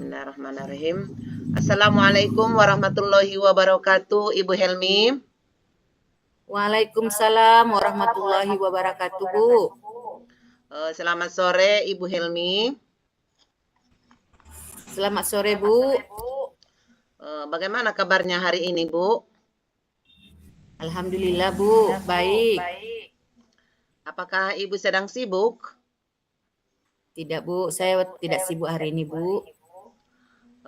Bismillahirrahmanirrahim. Assalamualaikum warahmatullahi wabarakatuh, Ibu Helmi. Waalaikumsalam warahmatullahi wabarakatuh, Bu. Selamat sore, Ibu Helmi. Selamat sore, Bu. Bagaimana kabarnya hari ini, Bu? Alhamdulillah, Bu. Baik. Apakah Ibu sedang sibuk? Tidak, Bu. Saya tidak sibuk hari ini, Bu.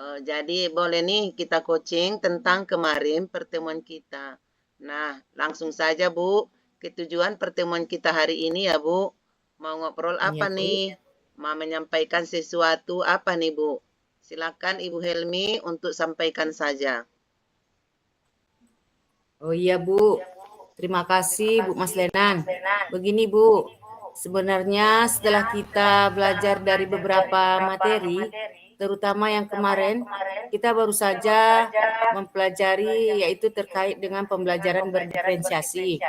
Jadi boleh nih kita coaching tentang kemarin pertemuan kita. Nah, langsung saja, Bu, ke tujuan pertemuan kita hari ini ya, Bu. Mau ngobrol apa Iya, Bu. nih? Mau menyampaikan sesuatu apa nih, Bu? Silakan Ibu Helmi untuk sampaikan saja. Oh iya, Bu. Terima kasih, Bu Mas Lenan. Begini, Bu. Sebenarnya setelah kita belajar dari beberapa materi, terutama yang kemarin, kita baru saja mempelajari yaitu terkait dengan pembelajaran berdiferensiasi.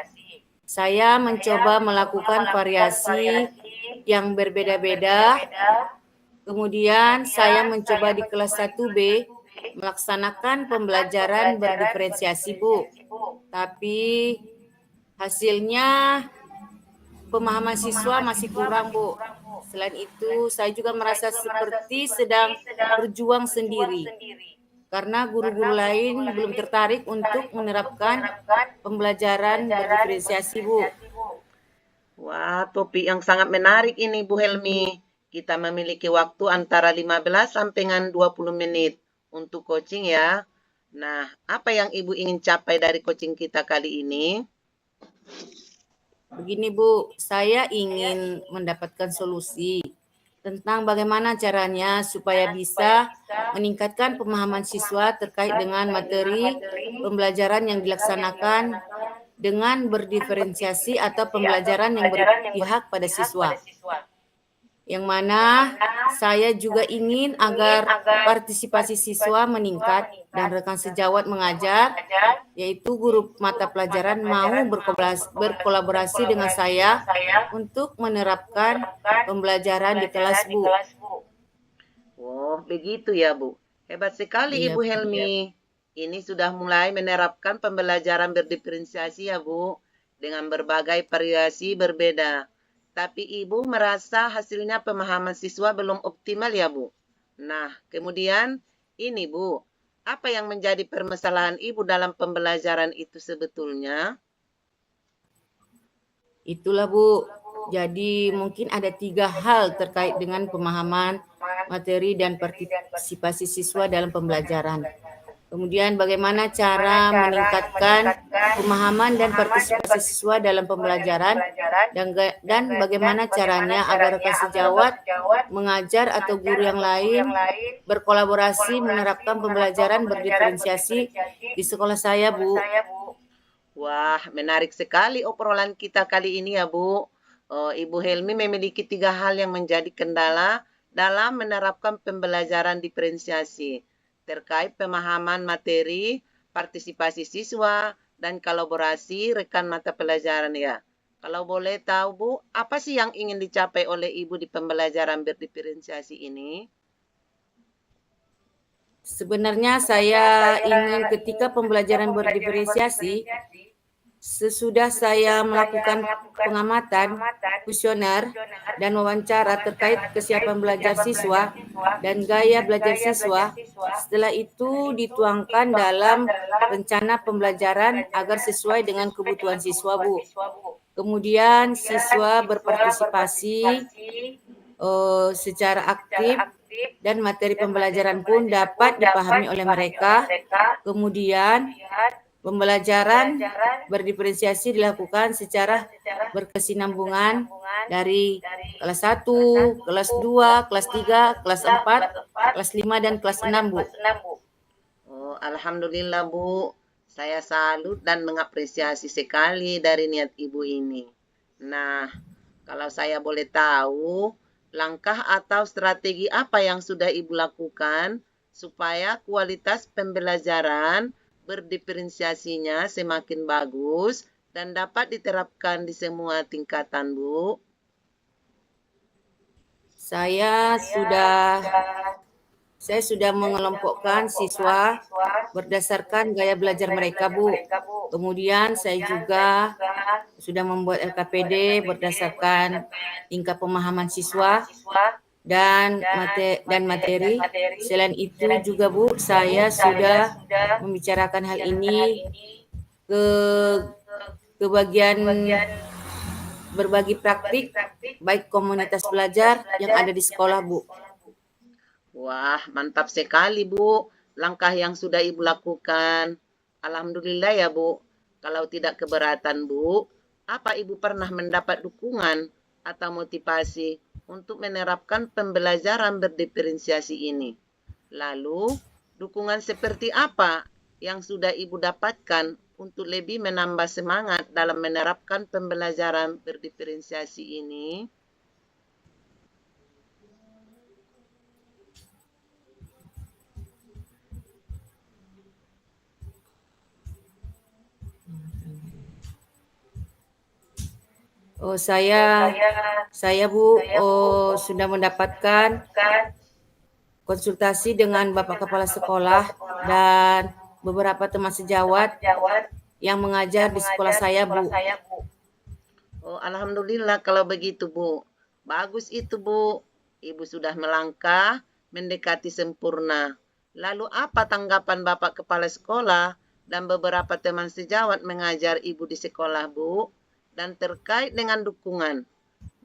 Saya mencoba melakukan variasi yang berbeda-beda. Kemudian saya mencoba di kelas 1B melaksanakan pembelajaran berdiferensiasi, Bu. Tapi hasilnya pemahaman siswa masih kurang, Bu. Selain itu, saya juga merasa seperti sedang berjuang sendiri. Karena guru-guru lain belum tertarik untuk menerapkan pembelajaran berdiferensiasi, Bu. Wah, topik yang sangat menarik ini, Bu Helmi. Kita memiliki waktu antara 15 sampai dengan 20 menit untuk coaching ya. Nah, apa yang Ibu ingin capai dari coaching kita kali ini? Begini, Bu, saya ingin mendapatkan solusi tentang bagaimana caranya supaya bisa meningkatkan pemahaman siswa terkait dengan materi pembelajaran yang dilaksanakan dengan berdiferensiasi atau pembelajaran yang berpihak pada siswa. Yang mana saya juga ingin agar partisipasi siswa meningkat dan rekan sejawat mengajar, yaitu guru mata pelajaran mau berkolaborasi dengan saya untuk menerapkan pembelajaran di kelas, Bu. Oh, begitu ya, Bu. Hebat sekali Iya, Ibu Helmi. Ini sudah mulai menerapkan pembelajaran berdiferensiasi ya, Bu, dengan berbagai variasi berbeda. Tapi Ibu merasa hasilnya pemahaman siswa belum optimal ya, Bu. Nah, kemudian ini, Bu, apa yang menjadi permasalahan Ibu dalam pembelajaran itu sebetulnya? Itulah, Bu. Jadi mungkin ada 3 hal terkait dengan pemahaman materi dan partisipasi siswa dalam pembelajaran. Kemudian bagaimana cara meningkatkan pemahaman dan partisipasi siswa dalam pembelajaran dan bagaimana caranya agar rekan sejawat, mengajar atau guru yang lain berkolaborasi menerapkan pembelajaran berdiferensiasi di sekolah saya, Bu. Wah, menarik sekali obrolan kita kali ini ya, Bu. Ibu Helmi memiliki 3 hal yang menjadi kendala dalam menerapkan pembelajaran diferensiasi terkait pemahaman materi, partisipasi siswa, dan kolaborasi rekan mata pelajaran ya. Kalau boleh tahu, Bu, apa sih yang ingin dicapai oleh Ibu di pembelajaran berdiferensiasi ini? Sebenarnya saya ingin ketika pembelajaran berdiferensiasi, sesudah saya melakukan pengamatan, kuesioner, dan wawancara terkait kesiapan belajar siswa dan gaya belajar siswa, setelah itu dituangkan dalam rencana pembelajaran agar sesuai dengan kebutuhan siswa, Bu. Kemudian siswa berpartisipasi secara aktif dan materi pembelajaran pun dapat dipahami oleh mereka. Kemudian pembelajaran berdiferensiasi dilakukan secara berkesinambungan dari kelas 1, kelas 2, kelas 3, kelas 4, kelas 5, dan kelas 6, Bu. Oh, alhamdulillah, Bu. Saya salut dan mengapresiasi sekali dari niat Ibu ini. Nah, kalau saya boleh tahu, langkah atau strategi apa yang sudah Ibu lakukan supaya kualitas pembelajaran berdiferensiasinya semakin bagus dan dapat diterapkan di semua tingkatan, Bu? Saya sudah saya sudah mengelompokkan siswa berdasarkan gaya belajar mereka, Bu. Kemudian saya juga sudah membuat LKPD berdasarkan tingkat pemahaman siswa dan materi. Selain itu juga, Bu, saya sudah membicarakan hal ini ke bagian berbagi praktik baik komunitas belajar yang ada di sekolah, Bu. Wah, mantap sekali, Bu. Langkah yang sudah Ibu lakukan. Alhamdulillah ya, Bu. Kalau tidak keberatan, Bu, apa Ibu pernah mendapat dukungan atau motivasi untuk menerapkan pembelajaran berdiferensiasi ini? Lalu, dukungan seperti apa yang sudah Ibu dapatkan untuk lebih menambah semangat dalam menerapkan pembelajaran berdiferensiasi ini? Oh, saya Bu sudah mendapatkan konsultasi dengan Bapak Kepala Sekolah dan beberapa teman sejawat yang mengajar di sekolah saya, Bu. Oh, alhamdulillah kalau begitu, Bu. Bagus itu, Bu. Ibu sudah melangkah mendekati sempurna. Lalu apa tanggapan Bapak Kepala Sekolah dan beberapa teman sejawat mengajar Ibu di sekolah, Bu? Dan terkait dengan dukungan,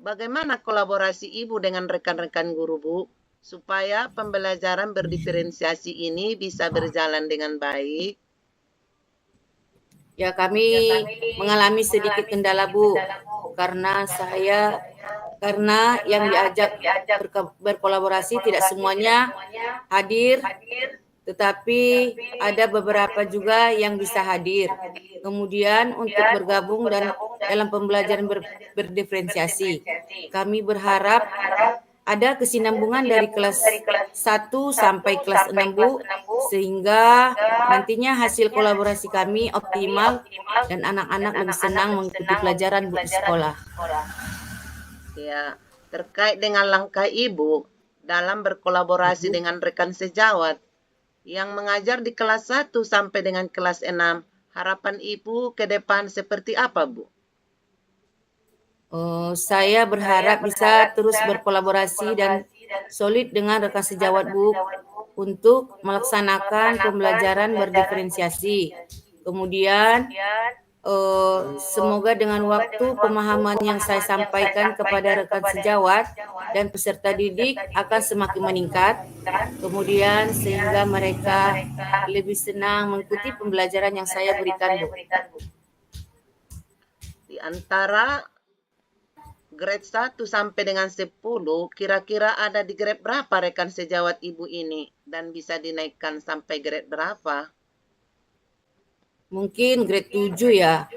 bagaimana kolaborasi Ibu dengan rekan-rekan guru, Bu, supaya pembelajaran berdiferensiasi ini bisa berjalan dengan baik? Ya, kami mengalami sedikit kendala, Bu, karena yang diajak berkolaborasi tidak semuanya hadir, tetapi ada beberapa juga yang bisa hadir. Kemudian untuk bergabung dan dalam pembelajaran berdiferensiasi, kami berharap ada kesinambungan dari kelas 1 sampai kelas 6, Bu, sehingga nantinya hasil kolaborasi kami optimal dan anak-anak lebih senang mengikuti pelajaran, Bu, di sekolah. Ya, terkait dengan langkah Ibu dalam berkolaborasi dengan rekan sejawat yang mengajar di kelas 1 sampai dengan kelas 6, harapan Ibu ke depan seperti apa, Bu? Saya berharap bisa terus berkolaborasi dan solid dengan rekan sejawat, Bu, untuk melaksanakan pembelajaran berdiferensiasi. Kemudian semoga dengan waktu pemahaman yang saya sampaikan kepada rekan sejawat dan peserta didik akan semakin meningkat, kemudian sehingga mereka lebih senang mengikuti pembelajaran yang saya berikan, Bu. Di antara grade 1 sampai dengan 10, kira-kira ada di grade berapa rekan sejawat Ibu ini? Dan bisa dinaikkan sampai grade berapa? Mungkin grade 7 ya.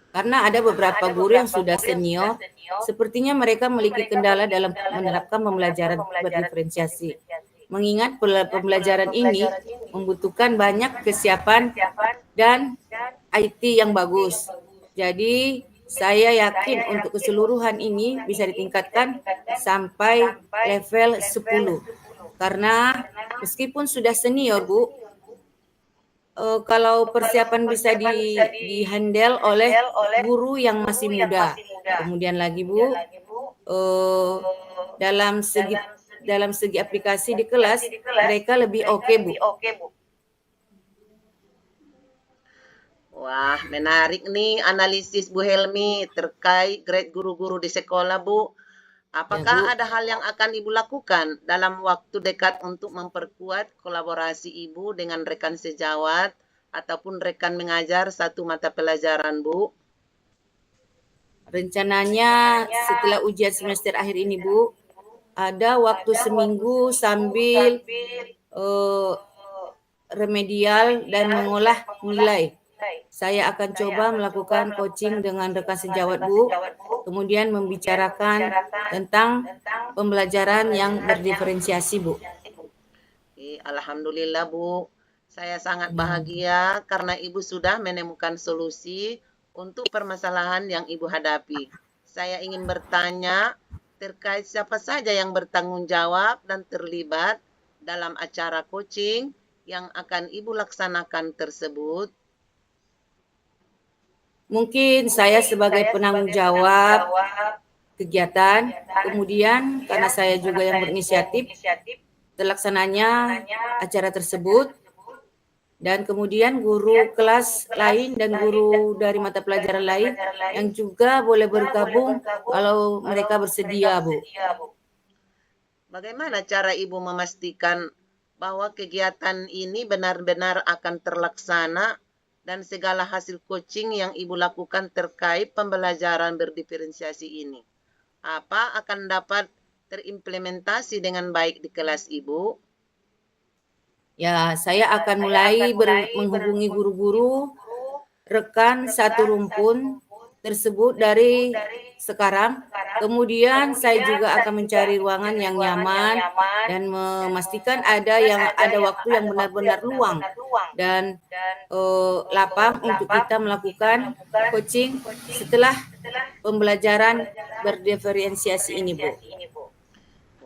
Karena ada beberapa guru yang sudah senior, sepertinya mereka memiliki kendala dalam menerapkan pembelajaran berdiferensiasi. Mengingat pembelajaran ini membutuhkan banyak kesiapan dan IT yang bagus. Jadi, saya yakin untuk keseluruhan ini bisa ditingkatkan sampai level 10. Karena meskipun sudah senior, Bu, kalau persiapan bisa di-handle oleh guru yang masih muda. Kemudian lagi, Bu, dalam segi aplikasi di kelas, mereka lebih oke, Bu. Wah, menarik nih analisis Bu Helmi terkait grade guru-guru di sekolah, Bu. Apakah ada hal yang akan Ibu lakukan dalam waktu dekat untuk memperkuat kolaborasi Ibu dengan rekan sejawat ataupun rekan mengajar satu mata pelajaran, Bu? Rencananya setelah ujian semester akhir ini, Bu, ada waktu seminggu sambil remedial dan mengolah nilai. Saya akan coba melakukan coaching dengan rekan sejawat, Bu, kemudian membicarakan tentang pembelajaran yang berdiferensiasi, Bu. Alhamdulillah, Bu. Saya sangat bahagia karena Ibu sudah menemukan solusi untuk permasalahan yang Ibu hadapi. Saya ingin bertanya terkait siapa saja yang bertanggung jawab dan terlibat dalam acara coaching yang akan Ibu laksanakan tersebut? Mungkin saya sebagai penanggung jawab kegiatan, kemudian karena saya juga yang berinisiatif terlaksananya acara tersebut, dan kemudian guru kelas lain dan guru dari mata pelajaran lain yang juga boleh bergabung kalau mereka bersedia, Bu. Bagaimana cara Ibu memastikan bahwa kegiatan ini benar-benar akan terlaksana dan segala hasil coaching yang Ibu lakukan terkait pembelajaran berdiferensiasi ini? Apa akan dapat terimplementasi dengan baik di kelas Ibu? Ya, saya akan mulai menghubungi guru-guru rekan satu rumpun tersebut dari sekarang. Kemudian saya juga akan mencari ruangan yang nyaman dan memastikan ada waktu yang benar-benar luang dan lapang untuk kita melakukan coaching setelah pembelajaran berdiferensiasi ini, Bu.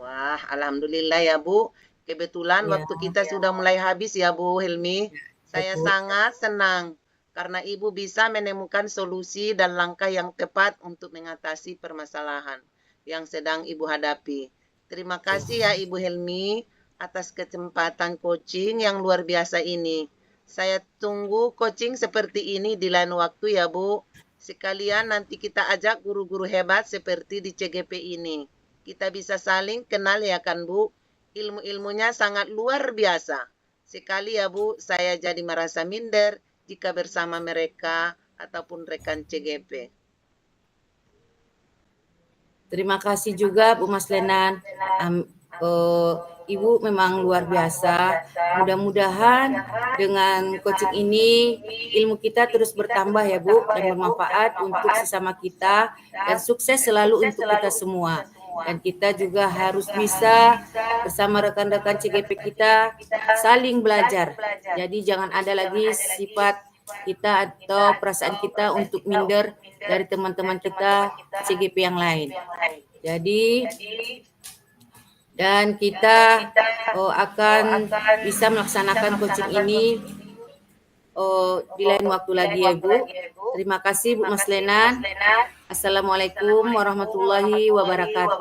Wah, alhamdulillah ya Bu. Kebetulan Ya, waktu kita sudah mulai habis ya Bu Helmi. Saya Bu. sangat senang karena Ibu bisa menemukan solusi dan langkah yang tepat untuk mengatasi permasalahan yang sedang Ibu hadapi. Terima kasih ya Ibu Helmi atas kesempatan coaching yang luar biasa ini. Saya tunggu coaching seperti ini di lain waktu ya Bu. Sekalian nanti kita ajak guru-guru hebat seperti di CGP ini. Kita bisa saling kenal ya kan Bu. Ilmu-ilmunya sangat luar biasa. Sekali ya Bu, saya jadi merasa minder jika bersama mereka ataupun rekan CGP. Terima kasih juga Bu Mas Lenan. Ibu memang luar biasa. Mudah-mudahan dengan coaching ini ilmu kita terus bertambah ya Bu dan bermanfaat untuk sesama kita dan sukses selalu untuk kita semua. Dan kita juga harus bisa bersama rekan-rekan CGP kita saling belajar. Jadi jangan ada lagi sifat kita atau perasaan kita untuk minder dari teman-teman kita CGP yang lain. Jadi dan kita akan bisa melaksanakan coaching ini di lain waktu lagi ya Bu. Terima kasih Bu Mas Lenan. Assalamualaikum warahmatullahi wabarakatuh.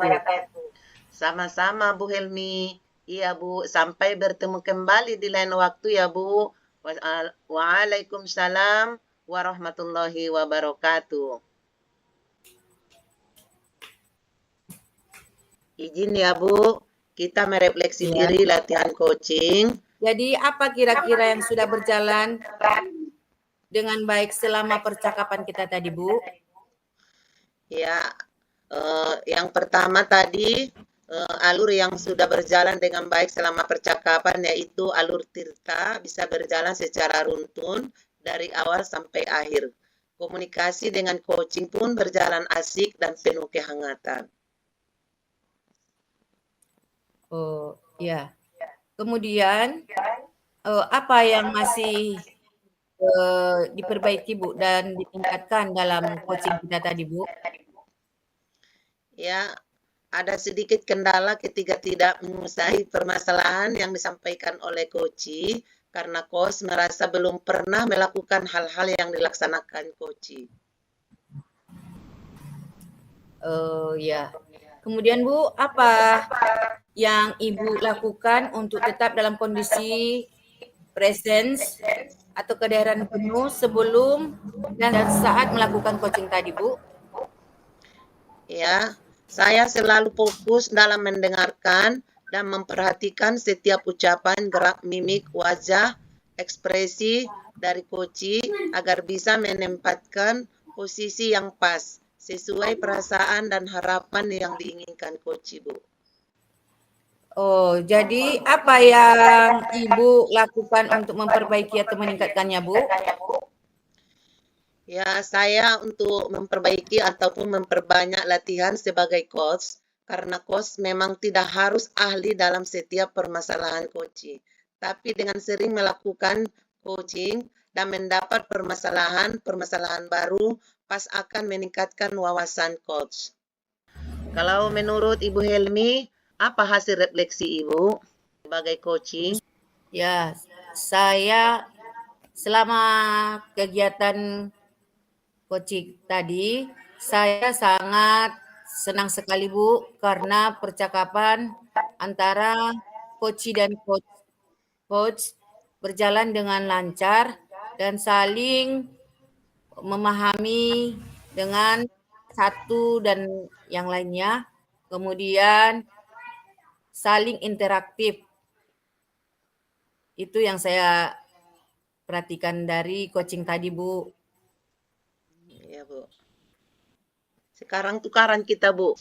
Sama-sama Bu Helmi. Iya Bu, sampai bertemu kembali di lain waktu ya Bu. Waalaikumsalam warahmatullahi wabarakatuh. Izin ya Bu, kita merefleksi diri latihan coaching. Jadi apa kira-kira yang sudah berjalan dengan baik selama percakapan kita tadi Bu? Ya, yang pertama tadi alur yang sudah berjalan dengan baik selama percakapan yaitu alur Tirta bisa berjalan secara runtun dari awal sampai akhir. Komunikasi dengan coaching pun berjalan asik dan penuh kehangatan. Oh, ya. Kemudian apa yang masih diperbaiki Bu dan ditingkatkan dalam coaching kita tadi Bu? Ya, ada sedikit kendala ketika tidak menguasai permasalahan yang disampaikan oleh coach karena coach merasa belum pernah melakukan hal-hal yang dilaksanakan coach. Ya. Kemudian Bu, apa yang Ibu lakukan untuk tetap dalam kondisi presence atau kehadiran penuh sebelum dan saat melakukan coaching tadi Bu? Ya, saya selalu fokus dalam mendengarkan dan memperhatikan setiap ucapan, gerak, mimik, wajah, ekspresi dari coach agar bisa menempatkan posisi yang pas sesuai perasaan dan harapan yang diinginkan coach Bu. Oh, jadi apa yang Ibu lakukan untuk memperbaiki atau meningkatkannya, Bu? Ya, saya untuk memperbaiki ataupun memperbanyak latihan sebagai coach, karena coach memang tidak harus ahli dalam setiap permasalahan coaching. Tapi dengan sering melakukan coaching dan mendapat permasalahan baru, pas akan meningkatkan wawasan coach. Kalau menurut Ibu Helmi, apa hasil refleksi Ibu? sebagai coaching? Ya, saya selama kegiatan coaching tadi, saya sangat senang sekali Bu karena percakapan antara coach dan coach berjalan dengan lancar dan saling memahami dengan satu dan yang lainnya. Kemudian saling interaktif. Itu yang saya perhatikan dari coaching tadi, Bu. Iya, Bu. Sekarang tukaran kita, Bu.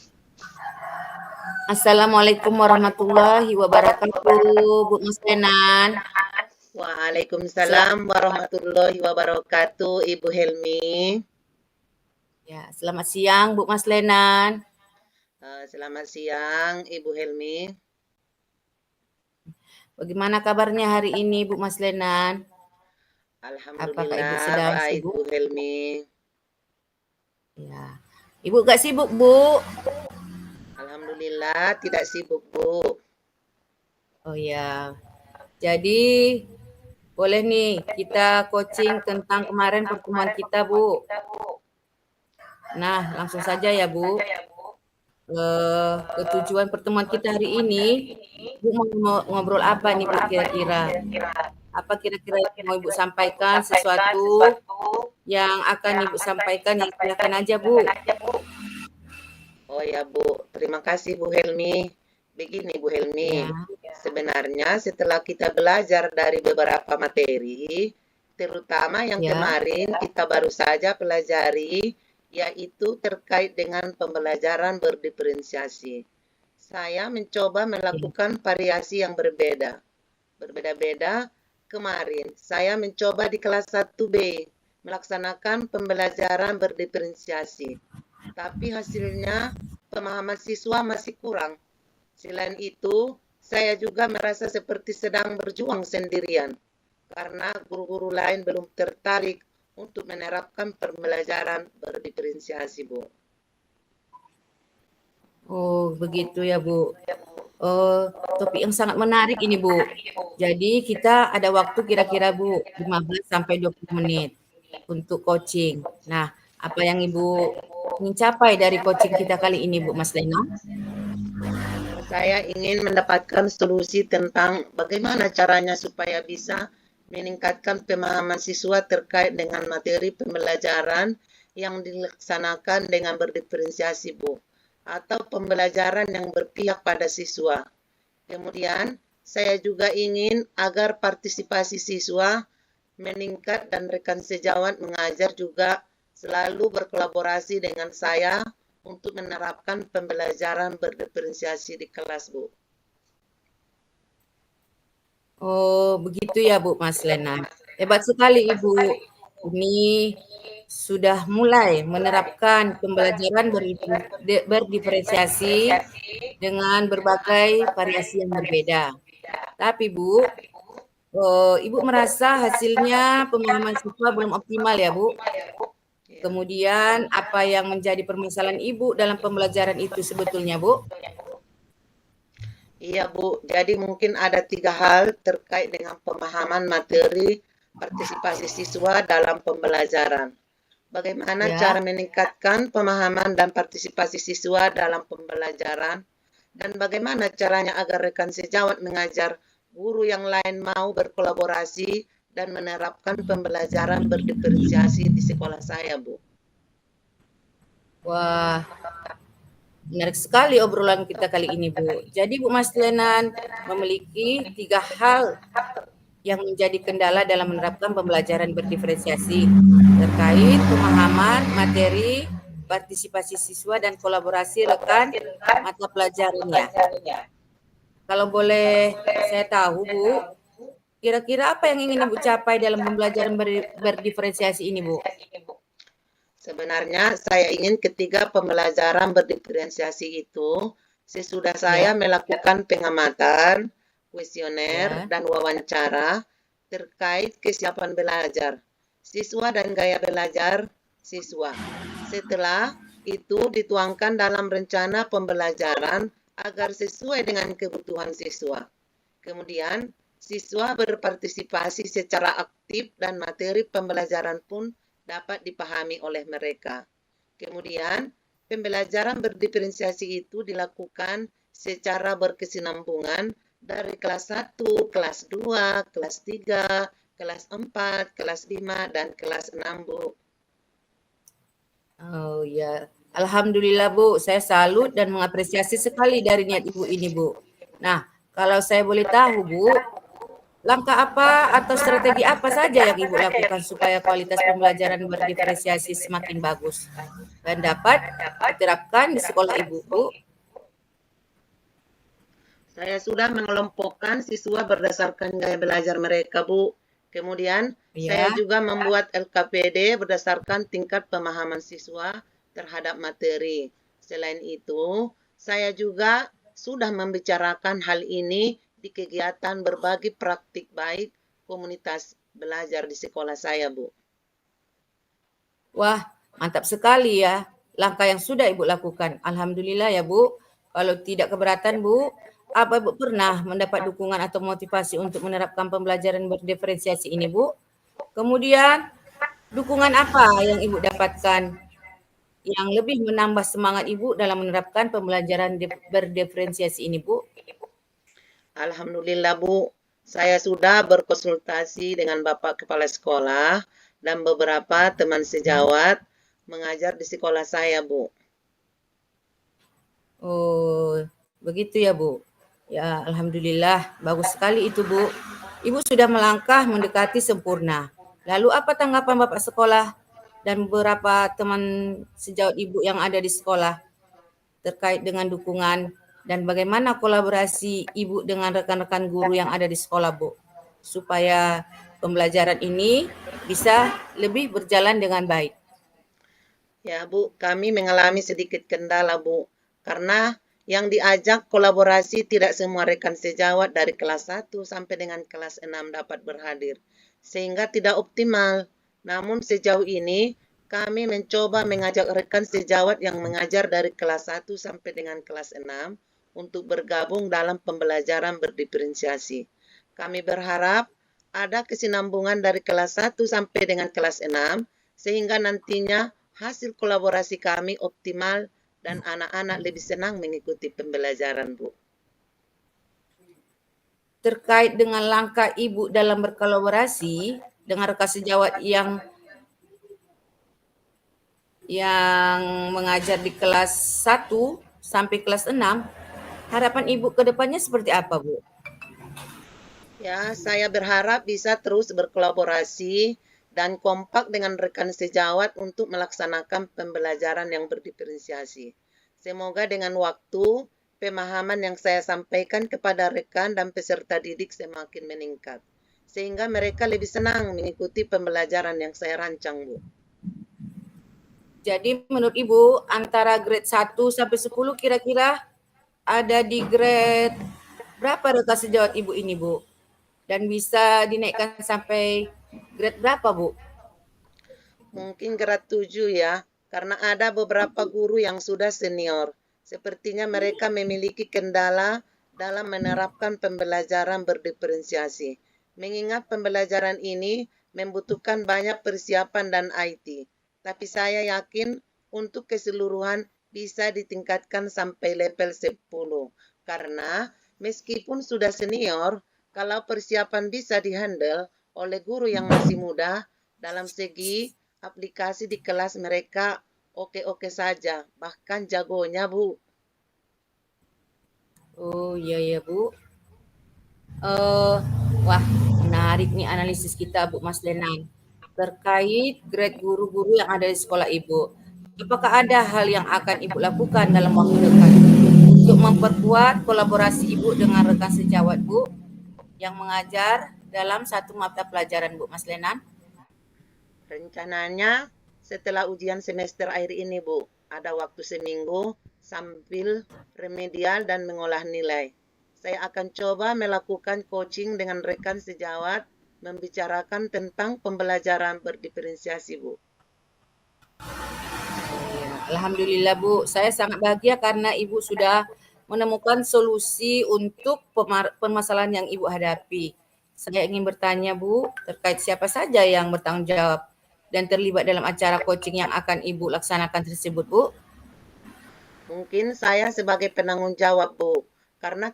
Assalamualaikum warahmatullahi wabarakatuh, Bu Mas Renan. Waalaikumsalam warahmatullahi wabarakatuh, Ibu Helmi. Ya, selamat siang, Bu Mas Lenan. Selamat siang, Ibu Helmi. Bagaimana kabarnya hari ini, Bu Mas Lenan? Apakah Ibu Alhamdulillah sedang baik, sibuk? Bu Helmi. Ya. Ibu gak sibuk, Bu? Alhamdulillah tidak sibuk, Bu. Oh ya. Jadi boleh nih kita coaching tentang kemarin pertemuan kita, Bu. Nah, langsung saja ya, Bu. Ketujuan pertemuan kita hari ini, Bu mau ngobrol apa nih, Bu, kira-kira? Apa kira-kira yang mau Ibu sampaikan sesuatu yang akan Ibu sampaikan, ya silakan aja, Bu. Oh ya, Bu. Terima kasih, Bu Helmi. Begini, Bu Helmi. Ya. Sebenarnya setelah kita belajar dari beberapa materi, terutama yang Ya. kemarin kita baru saja pelajari, yaitu terkait dengan pembelajaran berdiferensiasi. Saya mencoba melakukan variasi yang berbeda. Berbeda-beda, kemarin saya mencoba di kelas 1B melaksanakan pembelajaran berdiferensiasi. Tapi hasilnya pemahaman siswa masih kurang. Selain itu, saya juga merasa seperti sedang berjuang sendirian karena guru-guru lain belum tertarik untuk menerapkan pembelajaran berdiferensiasi, Bu. Oh, begitu ya, Bu. Topik yang sangat menarik ini, Bu. Jadi kita ada waktu kira-kira, Bu, 15 sampai 20 menit untuk coaching. Nah, apa yang Ibu ingin capai dari coaching kita kali ini, Bu Mas Lena? Saya ingin mendapatkan solusi tentang bagaimana caranya supaya bisa meningkatkan pemahaman siswa terkait dengan materi pembelajaran yang dilaksanakan dengan berdiferensiasi, Bu, atau pembelajaran yang berpihak pada siswa. Kemudian, saya juga ingin agar partisipasi siswa meningkat dan rekan sejawat mengajar juga selalu berkolaborasi dengan saya untuk menerapkan pembelajaran berdiferensiasi di kelas, Bu. Oh, begitu ya, Bu Mas Lena. Hebat sekali, Ibu. Ini sudah mulai menerapkan pembelajaran berdiferensiasi dengan berbagai variasi yang berbeda. Tapi, Bu, Ibu merasa hasilnya pemahaman siswa belum optimal ya, Bu? Kemudian apa yang menjadi permasalahan Ibu dalam pembelajaran itu sebetulnya, Bu? Iya, Bu. Jadi mungkin ada 3 hal terkait dengan pemahaman materi partisipasi siswa dalam pembelajaran. Bagaimana Ya. cara meningkatkan pemahaman dan partisipasi siswa dalam pembelajaran, dan bagaimana caranya agar rekan sejawat mengajar guru yang lain mau berkolaborasi dan menerapkan pembelajaran berdiferensiasi di sekolah saya, Bu. Wah, menarik sekali obrolan kita kali ini, Bu. Jadi Bu Mas Lenan memiliki 3 hal yang menjadi kendala dalam menerapkan pembelajaran berdiferensiasi terkait pemahaman materi, partisipasi siswa, dan kolaborasi rekan mata pelajarannya. Kalau boleh saya tahu, Bu, kira-kira apa yang ingin Ibu capai dalam pembelajaran berdiferensiasi ini, Bu? Sebenarnya saya ingin ketiga pembelajaran berdiferensiasi itu sesudah saya melakukan pengamatan, kuesioner, dan wawancara terkait kesiapan belajar siswa dan gaya belajar siswa. Setelah itu dituangkan dalam rencana pembelajaran agar sesuai dengan kebutuhan siswa. Kemudian, siswa berpartisipasi secara aktif dan materi pembelajaran pun dapat dipahami oleh mereka. Kemudian, pembelajaran berdiferensiasi itu dilakukan secara berkesinambungan dari kelas 1, kelas 2, kelas 3, kelas 4, kelas 5, dan kelas 6, Bu. Oh ya, alhamdulillah Bu, saya salut dan mengapresiasi sekali dari niat Ibu ini Bu. Nah, kalau saya boleh tahu Bu, langkah apa atau strategi apa saja yang Ibu lakukan supaya kualitas pembelajaran berdiferensiasi semakin bagus dan dapat diterapkan di sekolah Ibu Bu? Saya sudah mengelompokkan siswa berdasarkan gaya belajar mereka, Bu. Kemudian, saya Ya. juga membuat LKPD berdasarkan tingkat pemahaman siswa terhadap materi. Selain itu, saya juga sudah membicarakan hal ini di kegiatan berbagi praktik baik komunitas belajar di sekolah saya, Bu. Wah, mantap sekali ya langkah yang sudah Ibu lakukan. Alhamdulillah ya Bu. Kalau tidak keberatan Bu, apa Ibu pernah mendapat dukungan atau motivasi untuk menerapkan pembelajaran berdiferensiasi ini Bu? Kemudian dukungan apa yang Ibu dapatkan yang lebih menambah semangat Ibu dalam menerapkan pembelajaran berdiferensiasi ini Bu? Alhamdulillah, Bu. Saya sudah berkonsultasi dengan Bapak Kepala Sekolah dan beberapa teman sejawat mengajar di sekolah saya, Bu. Oh, begitu ya Bu. Ya, alhamdulillah bagus sekali itu Bu. Ibu sudah melangkah mendekati sempurna. Lalu apa tanggapan Bapak sekolah dan beberapa teman sejawat Ibu yang ada di sekolah terkait dengan dukungan dan bagaimana kolaborasi Ibu dengan rekan-rekan guru yang ada di sekolah, Bu, supaya pembelajaran ini bisa lebih berjalan dengan baik. Ya, Bu, kami mengalami sedikit kendala, Bu, karena yang diajak kolaborasi tidak semua rekan sejawat dari kelas 1 sampai dengan kelas 6 dapat berhadir, sehingga tidak optimal. Namun sejauh ini, kami mencoba mengajak rekan sejawat yang mengajar dari kelas 1 sampai dengan kelas 6 untuk bergabung dalam pembelajaran berdiferensiasi. Kami berharap ada kesinambungan dari kelas 1 sampai dengan kelas 6, sehingga nantinya hasil kolaborasi kami optimal dan anak-anak lebih senang mengikuti pembelajaran, Bu. Terkait dengan langkah Ibu dalam berkolaborasi dengan rekan sejawat yang mengajar di kelas 1 sampai kelas 6, harapan Ibu ke depannya seperti apa, Bu? Ya, saya berharap bisa terus berkolaborasi dan kompak dengan rekan sejawat untuk melaksanakan pembelajaran yang berdiferensiasi. Semoga dengan waktu, pemahaman yang saya sampaikan kepada rekan dan peserta didik semakin meningkat, sehingga mereka lebih senang mengikuti pembelajaran yang saya rancang, Bu. Jadi menurut Ibu antara grade 1 sampai 10 kira-kira ada di grade berapa rekan sejawat Ibu ini, Bu? Dan bisa dinaikkan sampai grade berapa, Bu? Mungkin grade 7 ya, karena ada beberapa guru yang sudah senior. Sepertinya mereka memiliki kendala dalam menerapkan pembelajaran berdiferensiasi. Mengingat pembelajaran ini membutuhkan banyak persiapan dan IT. Tapi saya yakin untuk keseluruhan bisa ditingkatkan sampai level 10. Karena meskipun sudah senior, kalau persiapan bisa dihandle oleh guru yang masih muda dalam segi aplikasi di kelas mereka oke-oke saja, bahkan jagonya, Bu. Oh iya ya Bu. Wah menarik nih analisis kita Bu Mas Lenan terkait grade guru-guru yang ada di sekolah Ibu. Apakah ada hal yang akan Ibu lakukan dalam waktu dekat untuk memperkuat kolaborasi Ibu dengan rekan sejawat Bu yang mengajar dalam satu mata pelajaran Bu Mas Lenan? Rencananya setelah ujian semester akhir ini, Bu, ada waktu seminggu sambil remedial dan mengolah nilai. Saya akan coba melakukan coaching dengan rekan sejawat membicarakan tentang pembelajaran berdiferensiasi, Bu. Ya, alhamdulillah Bu, saya sangat bahagia karena Ibu sudah menemukan solusi untuk permasalahan yang Ibu hadapi. Saya ingin bertanya, Bu, terkait siapa saja yang bertanggung jawab dan terlibat dalam acara coaching yang akan Ibu laksanakan tersebut, Bu? Mungkin saya sebagai penanggung jawab, Bu. Karena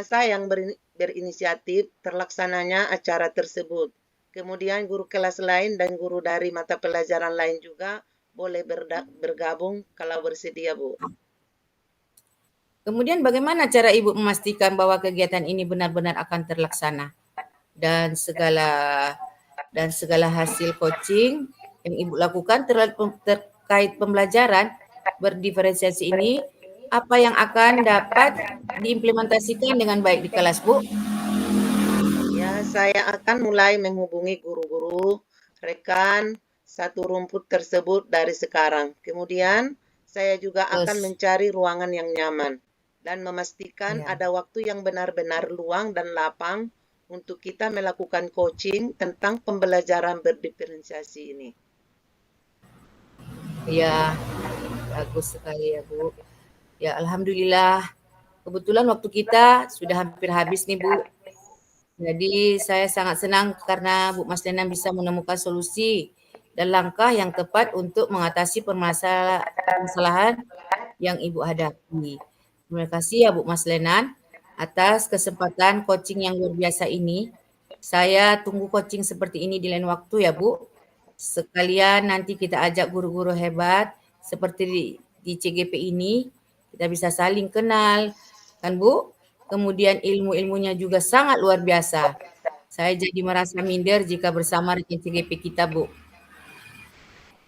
saya yang berinisiatif terlaksananya acara tersebut. Kemudian guru kelas lain dan guru dari mata pelajaran lain juga boleh bergabung kalau bersedia, Bu. Kemudian bagaimana cara Ibu memastikan bahwa kegiatan ini benar-benar akan terlaksana dan segala hasil coaching yang Ibu lakukan terkait pembelajaran berdiferensiasi ini, apa yang akan dapat diimplementasikan dengan baik di kelas, Bu? Ya, saya akan mulai menghubungi guru-guru, rekan, satu rumput tersebut dari sekarang. Kemudian, saya juga akan Terus, mencari ruangan yang nyaman dan memastikan ya, ada waktu yang benar-benar luang dan lapang untuk kita melakukan coaching tentang pembelajaran berdiferensiasi ini. ya, bagus sekali ya, Bu. Ya, alhamdulillah. Kebetulan waktu kita sudah hampir habis nih, Bu. Jadi saya sangat senang karena Bu Mas Lena bisa menemukan solusi dan langkah yang tepat untuk mengatasi permasalahan yang Ibu hadapi. Terima kasih ya Bu Mas Lenan atas kesempatan coaching yang luar biasa ini. Saya tunggu coaching seperti ini di lain waktu ya Bu. Sekalian nanti kita ajak guru-guru hebat seperti di CGP ini. Kita bisa saling kenal kan Bu. Kemudian ilmu-ilmunya juga sangat luar biasa. Saya jadi merasa minder jika bersama rekan CGP kita Bu.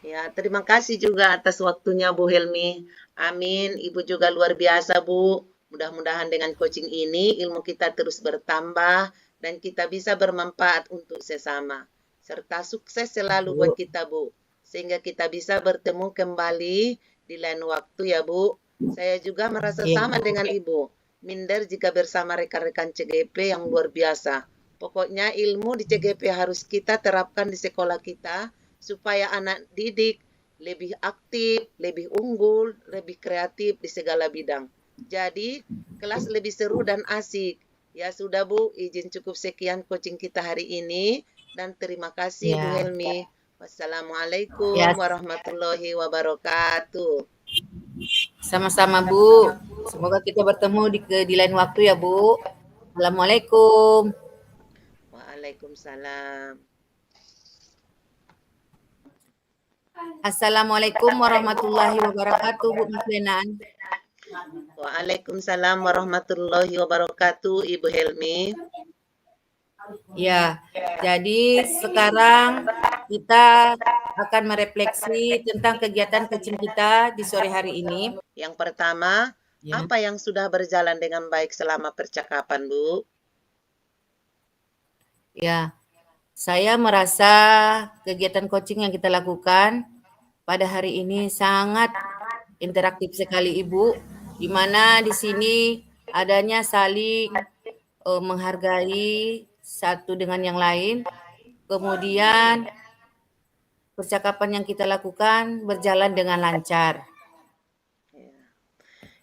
Ya, terima kasih juga atas waktunya Bu Helmi. Amin. Ibu juga luar biasa, Bu. Mudah-mudahan dengan coaching ini ilmu kita terus bertambah dan kita bisa bermanfaat untuk sesama. Serta sukses selalu buat Bu. kita, Bu. Sehingga kita bisa bertemu kembali di lain waktu ya, Bu. Saya juga merasa Iya sama Bu. dengan Ibu. Minder jika bersama rekan-rekan CGP yang luar biasa. Pokoknya ilmu di CGP harus kita terapkan di sekolah kita supaya anak didik lebih aktif, lebih unggul, lebih kreatif di segala bidang. Jadi, kelas lebih seru dan asik. Ya sudah Bu, izin cukup sekian coaching kita hari ini dan terima kasih Bu Ya. Helmi. Wassalamualaikum Ya, warahmatullahi wabarakatuh. sama-sama Bu. Semoga kita bertemu di lain waktu ya Bu. Assalamualaikum. Waalaikumsalam. Assalamualaikum warahmatullahi wabarakatuh Bu Mas Lenan. Waalaikumsalam warahmatullahi wabarakatuh Ibu Helmi. Ya, jadi sekarang kita akan merefleksi tentang kegiatan coaching kita di sore hari ini. Yang pertama, Ya. apa yang sudah berjalan dengan baik selama percakapan, Bu? Ya, saya merasa kegiatan coaching yang kita lakukan pada hari ini sangat interaktif sekali Ibu, di mana di sini adanya saling menghargai satu dengan yang lain. Kemudian percakapan yang kita lakukan berjalan dengan lancar.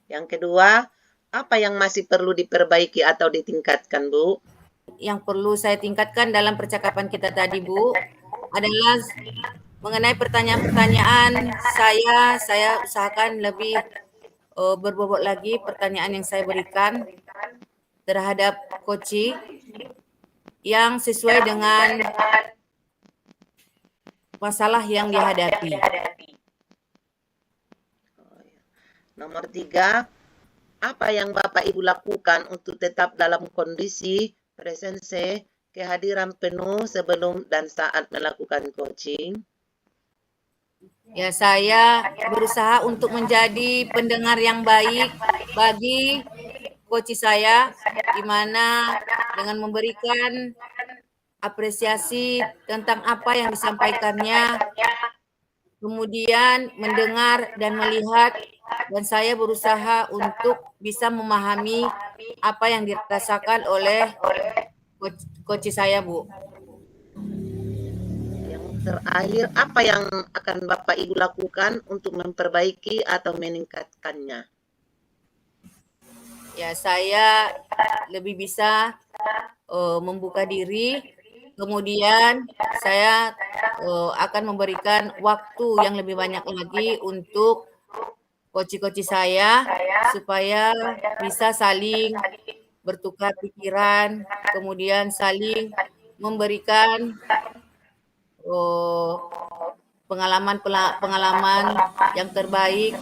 Yang kedua, apa yang masih perlu diperbaiki atau ditingkatkan, Bu? Yang perlu saya tingkatkan dalam percakapan kita tadi, Bu, adalah mengenai pertanyaan-pertanyaan saya usahakan lebih berbobot lagi pertanyaan yang saya berikan terhadap coaching yang sesuai dengan masalah yang dihadapi. Nomor 3, apa yang Bapak Ibu lakukan untuk tetap dalam kondisi presense, kehadiran penuh sebelum dan saat melakukan coaching? Ya, saya berusaha untuk menjadi pendengar yang baik bagi coach saya, di mana dengan memberikan apresiasi tentang apa yang disampaikannya, kemudian mendengar dan melihat, dan saya berusaha untuk bisa memahami apa yang dirasakan oleh coach saya, Bu. Yang terakhir, apa yang akan Bapak Ibu lakukan untuk memperbaiki atau meningkatkannya? Ya, saya lebih bisa membuka diri, kemudian saya akan memberikan waktu yang lebih banyak lagi untuk coach-coach saya supaya bisa saling bertukar pikiran, kemudian saling memberikan pengalaman-pengalaman yang terbaik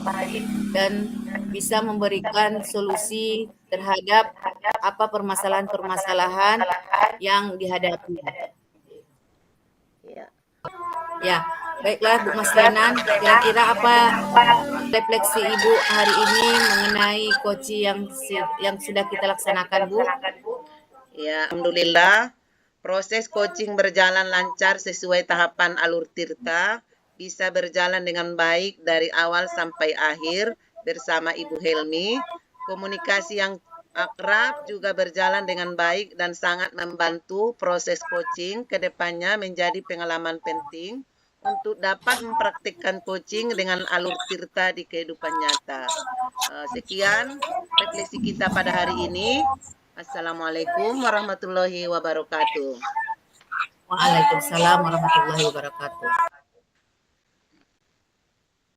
dan bisa memberikan solusi terhadap apa permasalahan-permasalahan yang dihadapi. Ya. Ya, baiklah Bu Mas Lenan, kira-kira apa refleksi Ibu hari ini mengenai coaching yang sudah kita laksanakan, Bu? Ya, alhamdulillah proses coaching berjalan lancar sesuai tahapan alur Tirta, bisa berjalan dengan baik dari awal sampai akhir bersama Ibu Helmi. Komunikasi yang akrab juga berjalan dengan baik dan sangat membantu proses coaching ke depannya menjadi pengalaman penting untuk dapat mempraktikkan coaching dengan alur Tirta di kehidupan nyata. Sekian refleksi kita pada hari ini. Assalamualaikum warahmatullahi wabarakatuh. Waalaikumsalam warahmatullahi wabarakatuh.